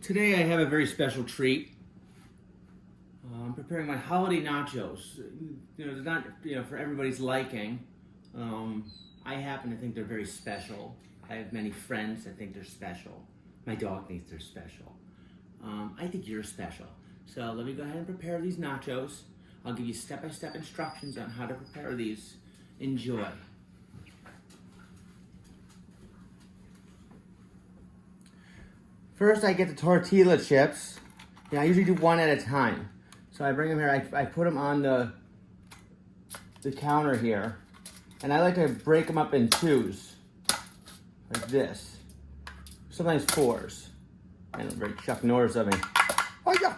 Today I have a very special treat. I'm preparing my holiday nachos. They're not for everybody's liking. I happen to think they're very special. I have many friends that think they're special. My dog thinks they're special. I think you're special. So let me go ahead and prepare these nachos. I'll give you step-by-step instructions on how to prepare these. Enjoy. First, I get the tortilla chips. I usually do one at a time. So I bring them here, I put them on the counter here. And I like to break them up in twos, like this. Sometimes fours. And I'm very Chuck Norris of me. Oh yeah.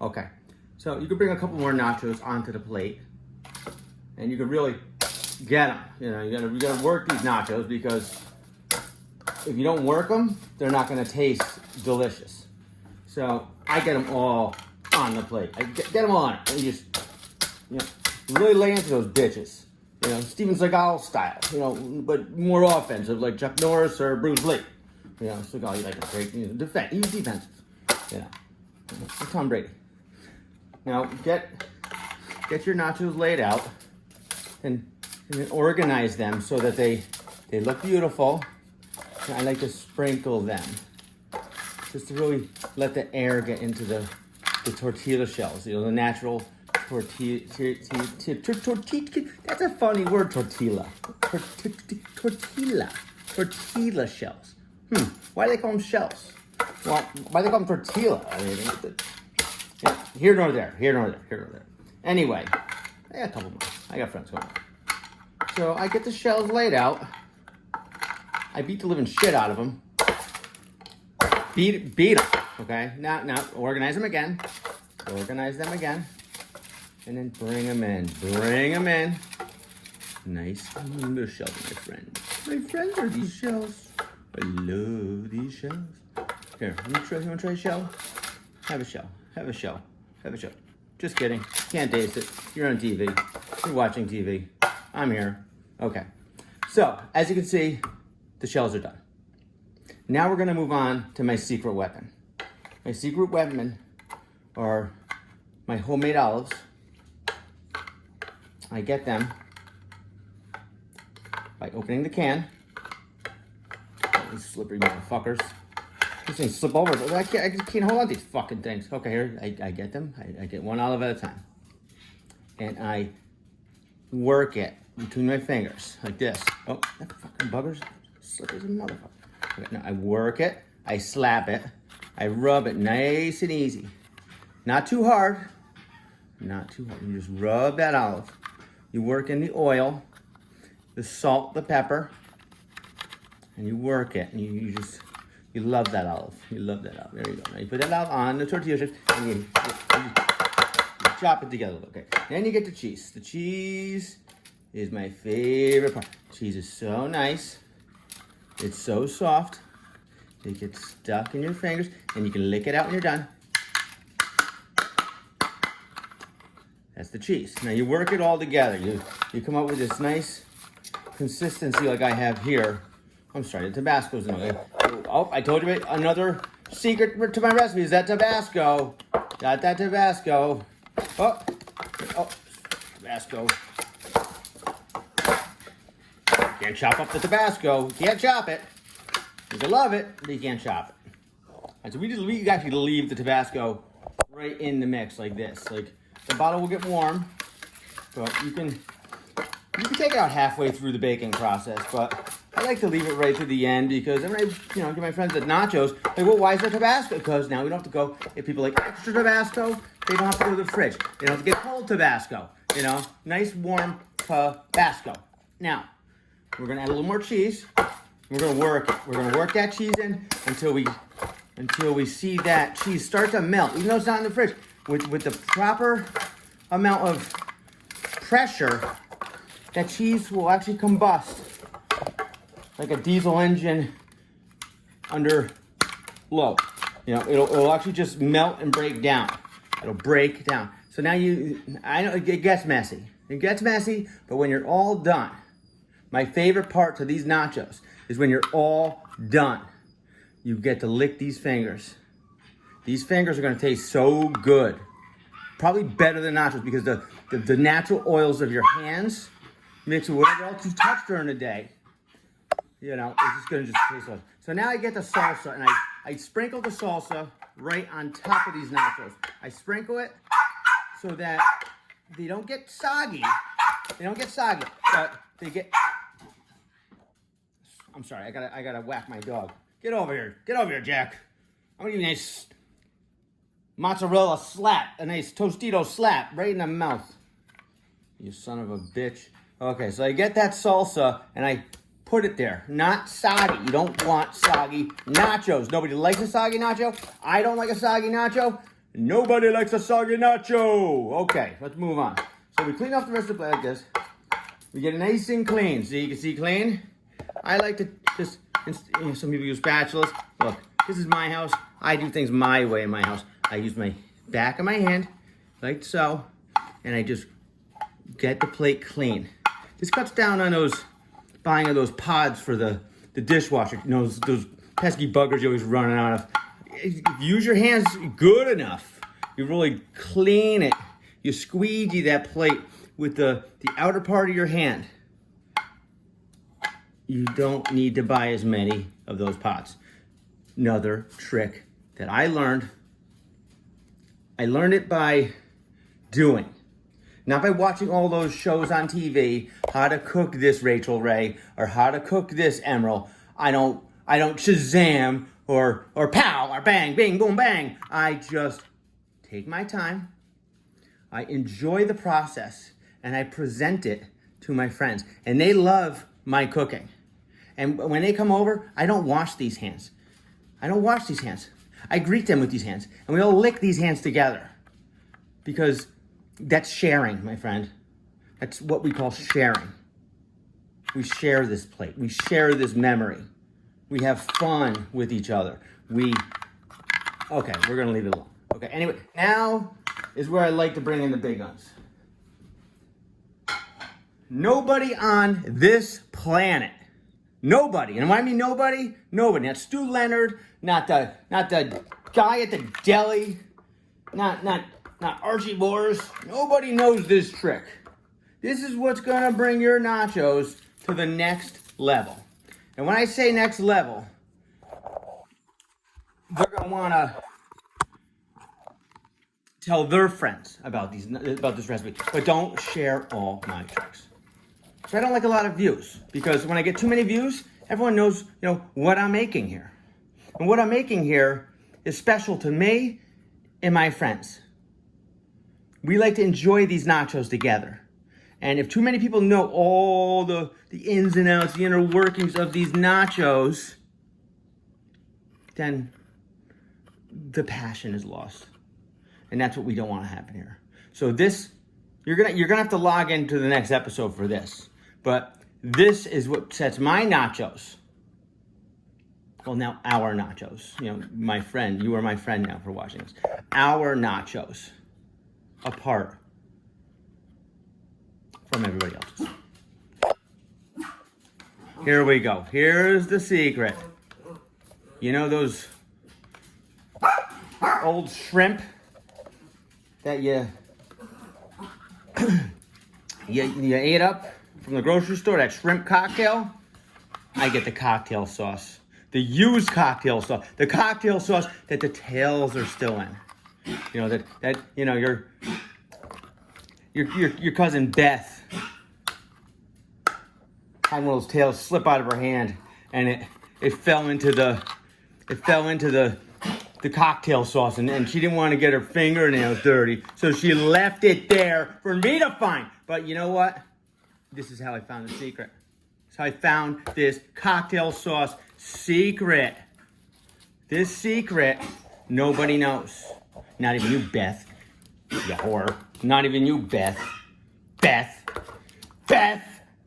Okay, so you can bring a couple more nachos onto the plate. And you can really get them. You gotta work these nachos because if you don't work them, they're not gonna taste delicious. So I get them all on the plate. I get them all on it. And you just, really lay into those bitches. Steven Seagal style, but more offensive, like Chuck Norris or Bruce Lee. Seagal, you like to break, defense, he's defensive. Like Tom Brady. Now get your nachos laid out and then organize them so that they look beautiful. I like to sprinkle them just to really let the air get into the tortilla shells, the natural tortilla. That's a funny word, tortilla. Tortilla shells. Why do they call them shells? Well, why do they call them tortilla? I mean, here nor there. Anyway, I got a couple more. I got friends going on. So I get the shells laid out. I beat the living shit out of them. Beat them, okay? Now, organize them again. Organize them again. And then bring them in. Nice little shells, my friend. My friends are these shells. I love these shells. Here, you want to try a shell? Have a shell. Just kidding. Can't taste it. You're on TV. You're watching TV. I'm here. Okay. So, as you can see, the shells are done. Now we're going to move on to my secret weapon. My secret weapon are my homemade olives. I get them by opening the can. These slippery motherfuckers. These things slip over. I can't hold on to these fucking things. Okay, here, I get them. I get one olive at a time. And I work it between my fingers, like this. Oh, that fucking bugger's slippery as a motherfucker. Okay, now I work it, I slap it, I rub it nice and easy. Not too hard. You just rub that olive. You work in the oil, the salt, the pepper, and you work it. And you love that olive. There you go. Now you put that olive on the tortilla chips and you chop it together. Okay. Then you get the cheese. The cheese is my favorite part. Cheese is so nice. It's so soft. It gets stuck in your fingers and you can lick it out when you're done. That's the cheese. Now you work it all together. You come up with this nice consistency like I have here. I'm sorry, the Tabasco's in there. Oh, I told you another secret to my recipe is that Tabasco. Got that Tabasco. Oh, Tabasco. Can't chop up the Tabasco. You can't chop it. You can love it, but you can't chop it. And so we actually leave the Tabasco right in the mix like this. Like the bottle will get warm, but you can take it out halfway through the baking process. But I like to leave it right to the end because when I give my friends at Nachos, like, well, why is there Tabasco? Because now we don't have to go. If people like extra Tabasco, they don't have to go to the fridge. They don't have to get cold Tabasco. Nice warm Tabasco. Now. We're gonna add a little more cheese. We're gonna work it. We're gonna work that cheese in until we see that cheese start to melt. Even though it's not in the fridge, with the proper amount of pressure, that cheese will actually combust like a diesel engine under low. It'll actually just melt and break down. It'll break down. So now I know it gets messy. But when you're all done. My favorite part to these nachos is when you're all done, you get to lick these fingers. These fingers are gonna taste so good. Probably better than nachos because the natural oils of your hands mixed with whatever else you touch during the day, you know, it's just gonna taste good. So now I get the salsa and I sprinkle the salsa right on top of these nachos. I sprinkle it so that they don't get soggy. They don't get soggy, but they get, I'm sorry, I gotta whack my dog. Get over here, Jack. I'm gonna give you a nice mozzarella slap, a nice Tostito slap right in the mouth. You son of a bitch. Okay, so I get that salsa and I put it there. Not soggy. You don't want soggy nachos. Nobody likes a soggy nacho. I don't like a soggy nacho. Nobody likes a soggy nacho. Okay, let's move on. So we clean off the rest of the plate like this. We get it nice and clean. So you can see clean. I like to just, you know, some people use spatulas. Look, this is my house. I do things my way in my house. I use my back of my hand, like so, and I just get the plate clean. This cuts down on those buying of those pods for the dishwasher. You know, those pesky buggers you always running out of. If you use your hands good enough, you really clean it. You squeegee that plate with the outer part of your hand. You don't need to buy as many of those pots. Another trick that I learned it by doing. Not by watching all those shows on TV, how to cook this Rachel Ray, or how to cook this Emerald. I don't Shazam or pow or bang, bing, boom, bang. I just take my time. I enjoy the process and I present it to my friends. And they love my cooking. And when they come over, I don't wash these hands. I don't wash these hands. I greet them with these hands. And we all lick these hands together. Because that's sharing, my friend. That's what we call sharing. We share this plate. We share this memory. We have fun with each other. Okay, we're gonna leave it alone. Okay, anyway, now is where I like to bring in the big guns. Nobody on this planet, nobody, and when I mean nobody, not Stu Leonard, not the guy at the deli, not Archie Boris. Nobody knows this trick. This is what's gonna bring your nachos to the next level. And when I say next level, they're gonna wanna tell their friends about this recipe, but don't share all my tricks. So I don't like a lot of views, because when I get too many views, everyone knows, what I'm making here. And what I'm making here is special to me and my friends. We like to enjoy these nachos together. And if too many people know all the ins and outs, the inner workings of these nachos, then the passion is lost. And that's what we don't want to happen here. So this, you're gonna have to log into the next episode for this. But this is what sets my nachos, well now our nachos, my friend, you are my friend now for watching this, our nachos apart from everybody else's. Here we go. Here's the secret. You know those old shrimp that you ate up from the grocery store, that shrimp cocktail? I get the cocktail sauce. The used cocktail sauce. The cocktail sauce that the tails are still in. Your cousin Beth had one of those tails slip out of her hand, and it fell into the cocktail sauce, and she didn't want to get her fingernails dirty, so she left it there for me to find. But you know what? This is how I found the secret. This is how I found this cocktail sauce secret. This secret, nobody knows. Not even you, Beth. You whore. Not even you, Beth. Beth,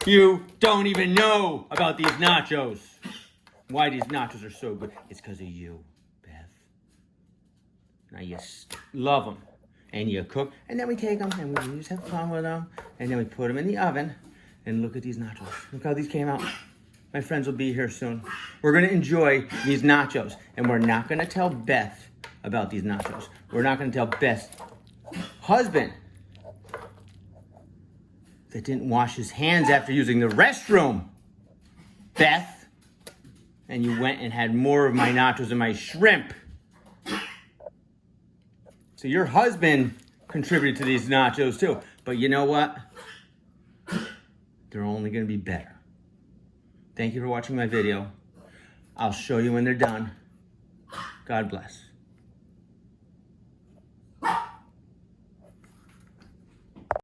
you don't even know about these nachos. Why these nachos are so good. It's because of you, Beth. Now you love them. And you cook. And then we take them and we just have fun with them. And then we put them in the oven. And look at these nachos. Look how these came out. My friends will be here soon. We're gonna enjoy these nachos, and we're not gonna tell Beth about these nachos. We're not gonna tell Beth's husband that didn't wash his hands after using the restroom. Beth, and you went and had more of my nachos and my shrimp. So your husband contributed to these nachos too. But you know what? They're only gonna be better. Thank you for watching my video. I'll show you when they're done. God bless.